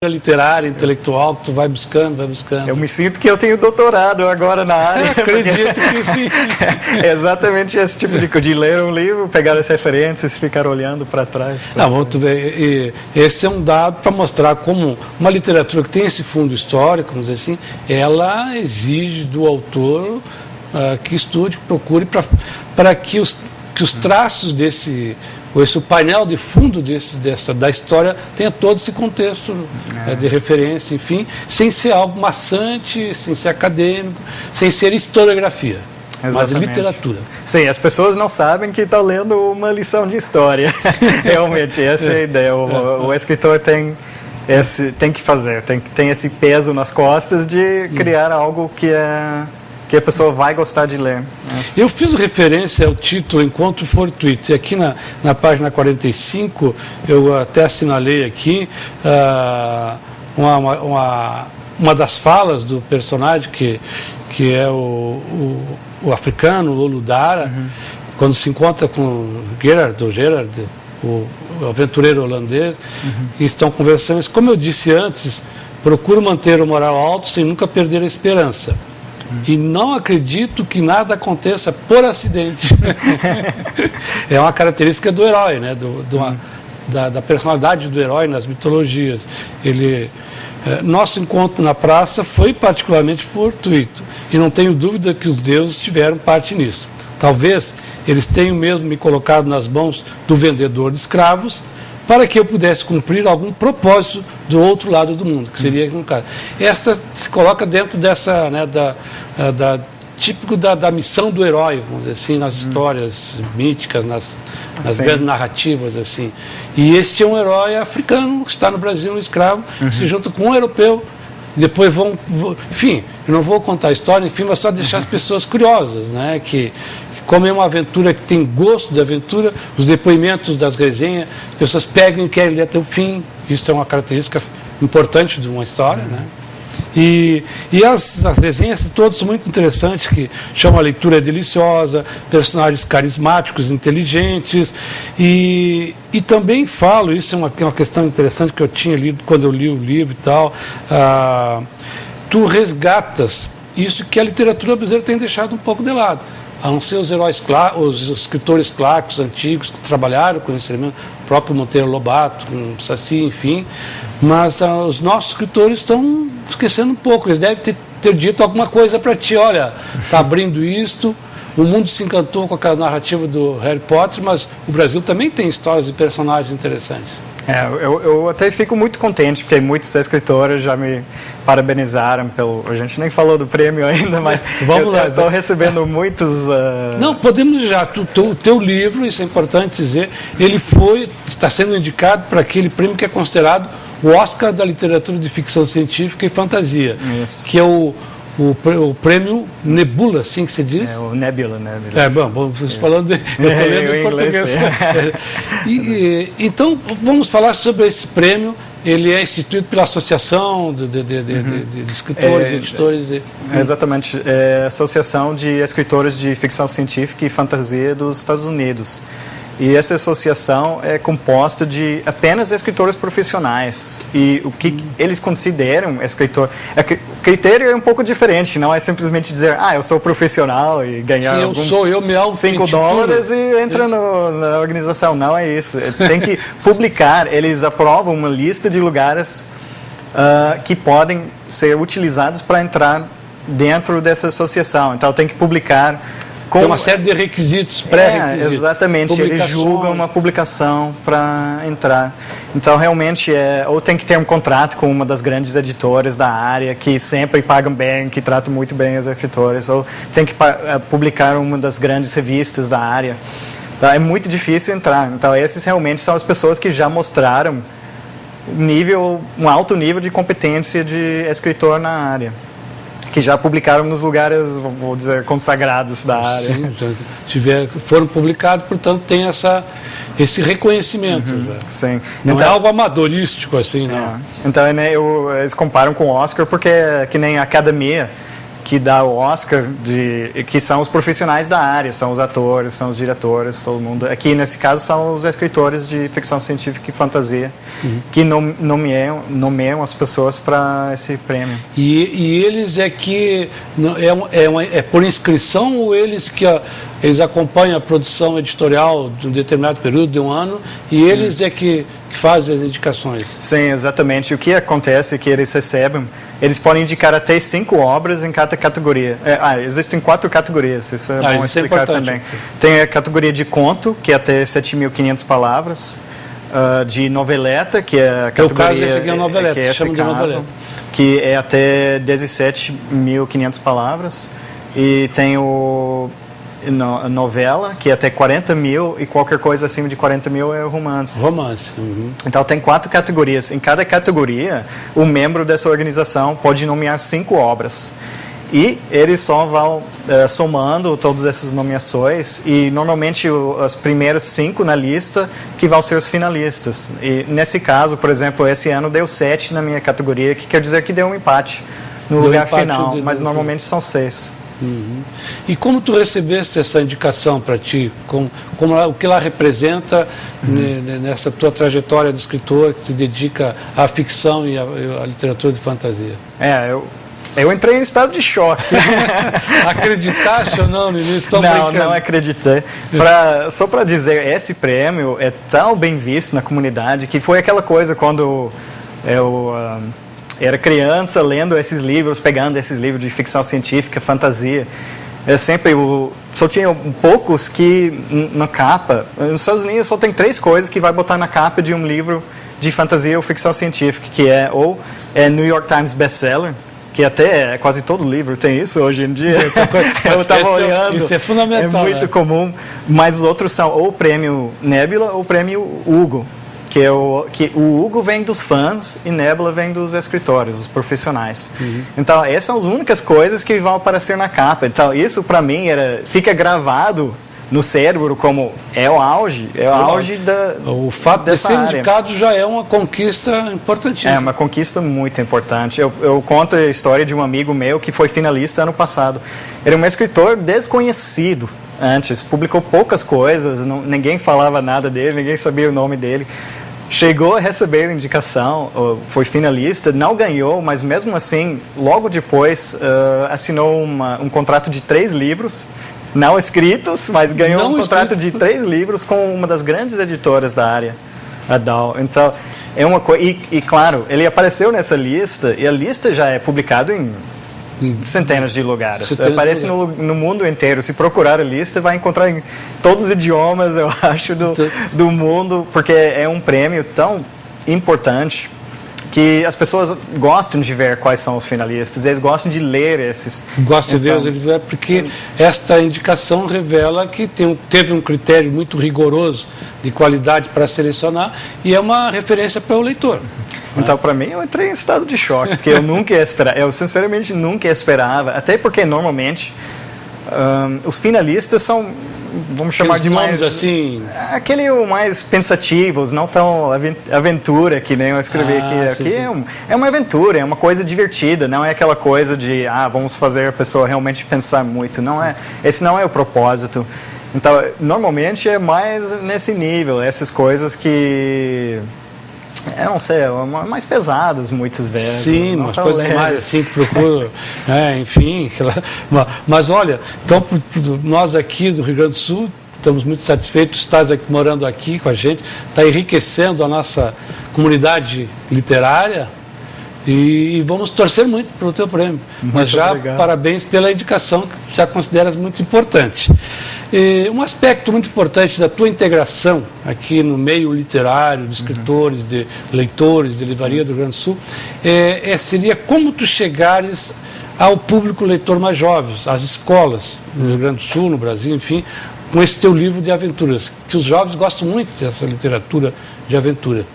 literária, intelectual, que tu vai buscando. Eu me sinto que eu tenho doutorado agora na área. Acredito que sim. É exatamente esse tipo de ler um livro, pegar as referências e ficar olhando para trás. Tu vê, esse é um dado para mostrar como uma literatura que tem esse fundo histórico, vamos dizer assim, ela exige do autor que estude, que procure, para que os traços o painel de fundo da história tenha todo esse contexto de referência, enfim, sem ser algo maçante, sem ser acadêmico, sem ser historiografia, mas literatura. Sim, as pessoas não sabem que estão lendo uma lição de história. Realmente, essa é a ideia. O escritor tem que fazer, tem esse peso nas costas de criar algo que a pessoa vai gostar de ler. Eu fiz referência ao título Encontro Fortuito, e aqui na página 45, eu até assinalei aqui uma das falas do personagem, que é o africano, o Lolo Dara, quando se encontra com Gerard, o aventureiro holandês, e estão conversando. Como eu disse antes, procuro manter o moral alto sem nunca perder a esperança. E não acredito que nada aconteça por acidente. É uma característica do herói, né? Da personalidade do herói nas mitologias. Nosso encontro na praça foi particularmente fortuito, e não tenho dúvida que os deuses tiveram parte nisso. Talvez eles tenham mesmo me colocado nas mãos do vendedor de escravos, para que eu pudesse cumprir algum propósito do outro lado do mundo, que seria no caso. Essa se coloca dentro dessa, né, típico da missão do herói, vamos dizer assim, nas histórias míticas, nas grandes narrativas, assim. E este é um herói africano, que está no Brasil, um escravo, se junta com um europeu, depois enfim, eu não vou contar a história, enfim, mas só deixar as pessoas curiosas, né, como é uma aventura que tem gosto de aventura, os depoimentos das resenhas, as pessoas pegam e querem ler até o fim. Isso é uma característica importante de uma história, né? E as resenhas todas são muito interessantes, que chamam a leitura deliciosa, personagens carismáticos, inteligentes, e também falo, isso é uma questão interessante que eu tinha lido quando eu li o livro e tal, tu resgatas isso que a literatura brasileira tem deixado um pouco de lado. A não ser os heróis os escritores clássicos, antigos, que trabalharam com esse elemento, o próprio Monteiro Lobato, com Saci, enfim, mas os nossos escritores estão esquecendo um pouco, eles devem ter dito alguma coisa para ti, olha, está abrindo isto, o mundo se encantou com aquela narrativa do Harry Potter, mas o Brasil também tem histórias de personagens interessantes. Eu até fico muito contente, porque muitos escritores já me parabenizaram a gente nem falou do prêmio ainda, mas eu estou recebendo muitos... Não, podemos já, o teu livro, isso é importante dizer, ele está sendo indicado para aquele prêmio que é considerado o Oscar da literatura de ficção científica e fantasia, que é o prêmio Nebula, assim que se diz? O Nebula. Bom, falando eu estou lendo em português. Então, vamos falar sobre esse prêmio. Ele é instituído pela Associação de Escritores e Editores. Exatamente, é a Associação de Escritores de Ficção Científica e Fantasia dos Estados Unidos. E essa associação é composta de apenas escritores profissionais. E o que eles consideram escritor... O critério é um pouco diferente, não é simplesmente dizer, eu sou profissional e ganhar $5 e entra na organização. Não é isso. Tem que publicar. Eles aprovam uma lista de lugares que podem ser utilizados para entrar dentro dessa associação. Então tem que publicar... Tem uma série de requisitos, pré-requisitos. Exatamente, eles julgam uma publicação para entrar. Então, realmente, ou tem que ter um contrato com uma das grandes editoras da área, que sempre pagam bem, que tratam muito bem os escritores, ou tem que publicar uma das grandes revistas da área. Então, é muito difícil entrar. Então, esses realmente são as pessoas que já mostraram um alto nível de competência de escritor na área, que já publicaram nos lugares, vou dizer, consagrados da área. Sim, foram publicados, portanto, tem esse reconhecimento. Sim. Não então, é algo amadorístico, assim, não. Então, eles comparam com o Oscar, porque que nem a academia, que dá o Oscar, que são os profissionais da área, são os atores, são os diretores, todo mundo. Aqui, nesse caso, são os escritores de ficção científica e fantasia, que nomeiam as pessoas para esse prêmio. E eles é que é por inscrição, ou eles acompanham a produção editorial de um determinado período, de um ano, e eles é que fazem as indicações? Sim, exatamente. O que acontece é que eles podem indicar até 5 obras em cada categoria. Existem 4 categorias, isso é bom explicar também. Tem a categoria de conto, que é até 7.500 palavras, de noveleta, que é a categoria... esse aqui é noveleta, chama de noveleta. Que é até 17.500 palavras, e tem a novela, que é até 40 mil, e qualquer coisa acima de 40 mil é romance. Romance. Então tem 4 categorias. Em cada categoria, o membro dessa organização pode nomear 5 obras. E eles só vão somando todas essas nomeações, e normalmente as primeiras 5 na lista que vão ser os finalistas. E nesse caso, por exemplo, esse ano deu 7 na minha categoria, que quer dizer que deu um empate no lugar final, mas normalmente são 6. E como tu recebeste essa indicação para ti? O que ela representa nessa tua trajetória de escritor que se dedica à ficção e à literatura de fantasia? Eu entrei em estado de choque. Acreditaste ou não no início? Não acreditei. Só para dizer, esse prêmio é tão bem visto na comunidade que foi aquela coisa quando eu... era criança lendo esses livros, pegando esses livros de ficção científica, fantasia. Só tinha poucos que na capa. Nos Estados Unidos só tem 3 coisas que vai botar na capa de um livro de fantasia ou ficção científica, que é New York Times bestseller, que até quase todo livro tem isso hoje em dia. Eu estava olhando. Isso é fundamental. É muito comum. Mas os outros são ou o prêmio Nebula ou o prêmio Hugo. Que o Hugo vem dos fãs e Nebula vem dos escritores, dos profissionais. Então, essas são as únicas coisas que vão aparecer na capa. Então, isso para mim fica gravado no cérebro como o auge O fato de ser indicado já é uma conquista importantíssima. É uma conquista muito importante. Eu conto a história de um amigo meu que foi finalista ano passado. Ele é um escritor desconhecido antes, publicou poucas coisas, ninguém falava nada dele, ninguém sabia o nome dele. Chegou a receber a indicação, foi finalista, não ganhou, mas mesmo assim, logo depois, assinou um contrato de 3 livros, não escritos, mas ganhou contrato de 3 livros com uma das grandes editoras da área, a Dow. Então, é uma coisa. E claro, ele apareceu nessa lista, e a lista já é publicada em centenas de lugares. Aparece no mundo inteiro. Se procurar a lista, vai encontrar em todos os idiomas, eu acho, do mundo, porque é um prêmio tão importante que as pessoas gostam de ver quais são os finalistas, eles gostam de ler esses. Gostam de ver, porque esta indicação revela que teve um critério muito rigoroso de qualidade para selecionar, e é uma referência para o leitor. Então, para mim, eu entrei em estado de choque, porque eu sinceramente nunca esperava, até porque normalmente os finalistas são, vamos chamar de mais assim, mais pensativos, não tão aventura que nem eu escrevi aqui. Aqui é uma aventura, é uma coisa divertida, não é aquela coisa de vamos fazer a pessoa realmente pensar muito, esse não é o propósito. Então, normalmente é mais nesse nível, essas coisas que eu não sei, mais pesadas muitas vezes. Sim, umas coisas mais assim que procuro, enfim. Mas olha, então nós aqui do Rio Grande do Sul estamos muito satisfeitos, estás aqui, morando aqui com a gente, está enriquecendo a nossa comunidade literária, e vamos torcer muito pelo teu prêmio. Mas já obrigado. Parabéns pela indicação, que já consideras muito importante. Um aspecto muito importante da tua integração aqui no meio literário, de escritores, de leitores, de livraria do Rio Grande do Sul, seria como tu chegares ao público leitor mais jovem, às escolas no Rio Grande do Sul, no Brasil, enfim, com esse teu livro de aventuras, que os jovens gostam muito dessa literatura de aventura.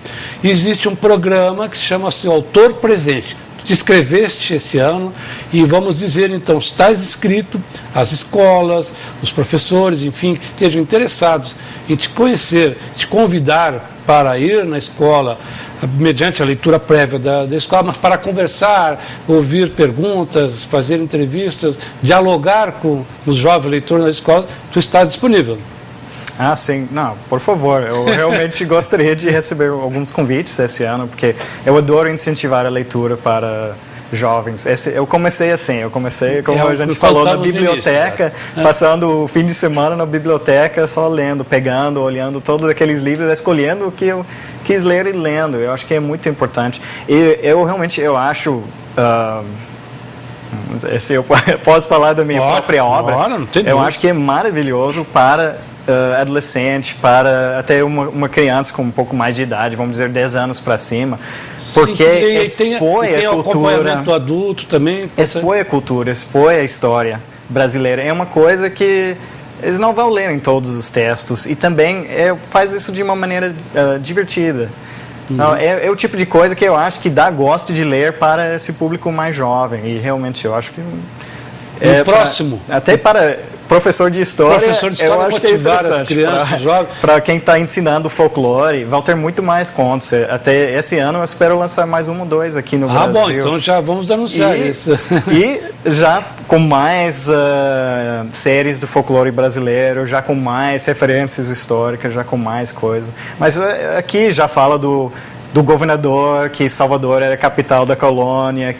E existe um programa que chama-se Autor Presente. Te inscreveste esse ano, e vamos dizer então, estás inscrito, as escolas, os professores, enfim, que estejam interessados em te conhecer, te convidar para ir na escola mediante a leitura prévia da escola, mas para conversar, ouvir perguntas, fazer entrevistas, dialogar com os jovens leitores na escola, tu está disponível. Ah, sim. Não, por favor. Eu realmente gostaria de receber alguns convites esse ano, porque eu adoro incentivar a leitura para jovens. Eu comecei assim, como a gente falou, na biblioteca, passando o fim de semana na biblioteca, só lendo, pegando, olhando todos aqueles livros, escolhendo o que eu quis ler e lendo. Eu acho que é muito importante. E eu realmente, acho... eu posso falar da minha própria obra. Eu acho que é maravilhoso para adolescente, para até uma criança com um pouco mais de idade, vamos dizer 10 anos para cima, porque expõe a cultura do adulto também, expõe a cultura, expõe a história brasileira. É uma coisa que eles não vão ler em todos os textos, e também faz isso de uma maneira divertida. Não, é o tipo de coisa que eu acho que dá gosto de ler para esse público mais jovem, e realmente eu acho que próximo até para professor de história, eu acho que é interessante para quem está ensinando folclore. Vão ter muito mais contos. Até esse ano eu espero lançar mais um ou dois aqui no Brasil. Bom, então já vamos anunciar isso. E já com mais séries do folclore brasileiro, já com mais referências históricas, já com mais coisa. Mas aqui já fala do governador, que Salvador era a capital da colônia,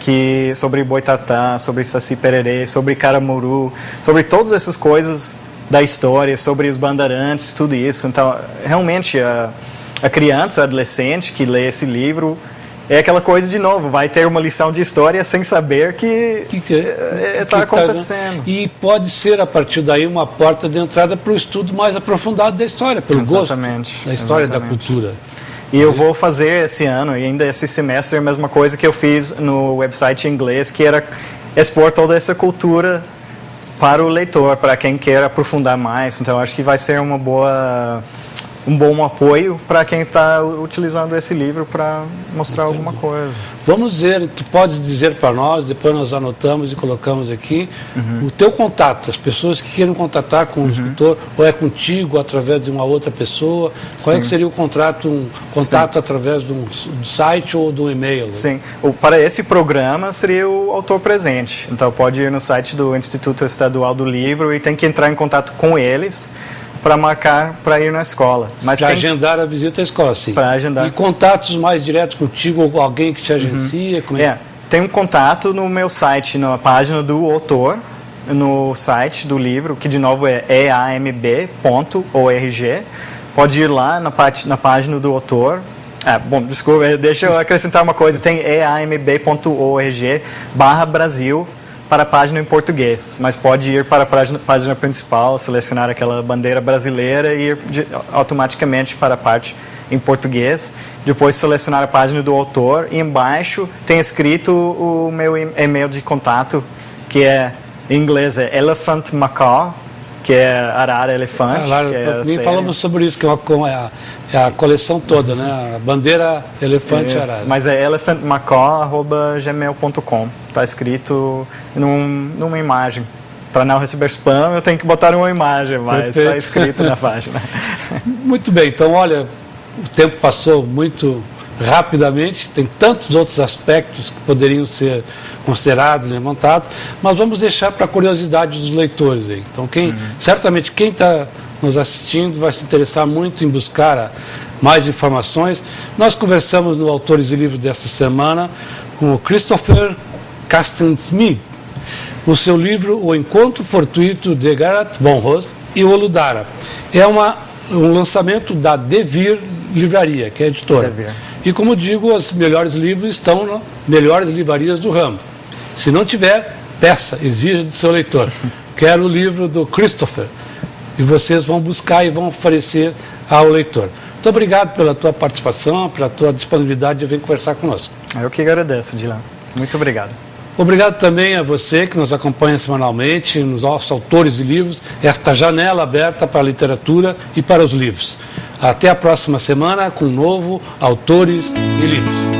sobre Boitatá, sobre Saci Pererê, sobre Caramuru, sobre todas essas coisas da história, sobre os bandeirantes, tudo isso. Então, realmente, a criança, o adolescente que lê esse livro, é aquela coisa de novo, vai ter uma lição de história sem saber que está acontecendo. E pode ser, a partir daí, uma porta de entrada para o estudo mais aprofundado da história, pelo gosto da história, da cultura. E eu vou fazer esse ano, e ainda esse semestre, a mesma coisa que eu fiz no website em inglês, que era expor toda essa cultura para o leitor, para quem quer aprofundar mais. Então, acho que vai ser um bom apoio para quem está utilizando esse livro para mostrar alguma coisa. Vamos dizer, tu podes dizer para nós, depois nós anotamos e colocamos aqui, o teu contato, as pessoas que queiram contatar com o escritor, ou é contigo, através de uma outra pessoa, qual é que seria o contato através do site ou do e-mail? Sim, para esse programa seria o autor presente, então pode ir no site do Instituto Estadual do Livro e tem que entrar em contato com eles, para marcar para ir na escola. Para agendar a visita à escola, sim. Para agendar. E contatos mais diretos contigo ou alguém que te agencia? Tem um contato no meu site, na página do autor, no site do livro, que de novo é eamb.org. Pode ir lá na página do autor. Desculpa, deixa eu acrescentar uma coisa. Tem eamb.org/Brasil para a página em português, mas pode ir para a página principal, selecionar aquela bandeira brasileira e ir automaticamente para a parte em português. Depois selecionar a página do autor e embaixo tem escrito o meu e-mail de contato, que em inglês é Elephant Macaw, que é arara elefante. Falamos sobre isso, que é a coleção toda, né? A bandeira elefante arara. Mas é elephantmacaw@gmail.com. Está escrito numa imagem. Para não receber spam, eu tenho que botar uma imagem, mas está escrito na página. Muito bem, então olha, o tempo passou muito rapidamente, tem tantos outros aspectos que poderiam ser considerados, levantados, mas vamos deixar para a curiosidade dos leitores aí. Então, certamente quem está nos assistindo vai se interessar muito em buscar mais informações. Nós conversamos no Autores e Livros desta semana com o Christopher Castensmith, o seu livro O Encontro Fortuito de Gerhard von Rust e o Oludara. É um lançamento da Devir Livraria, que é a editora. E como digo, os melhores livros estão nas melhores livrarias do ramo. Se não tiver, peça, exija do seu leitor. Quero o livro do Christopher. E vocês vão buscar e vão oferecer ao leitor. Muito obrigado pela tua participação, pela tua disponibilidade de vir conversar conosco. Eu que agradeço, Dylan. Muito obrigado. Obrigado também a você que nos acompanha semanalmente nos nossos Autores e Livros, esta janela aberta para a literatura e para os livros. Até a próxima semana com um novo Autores e Livros.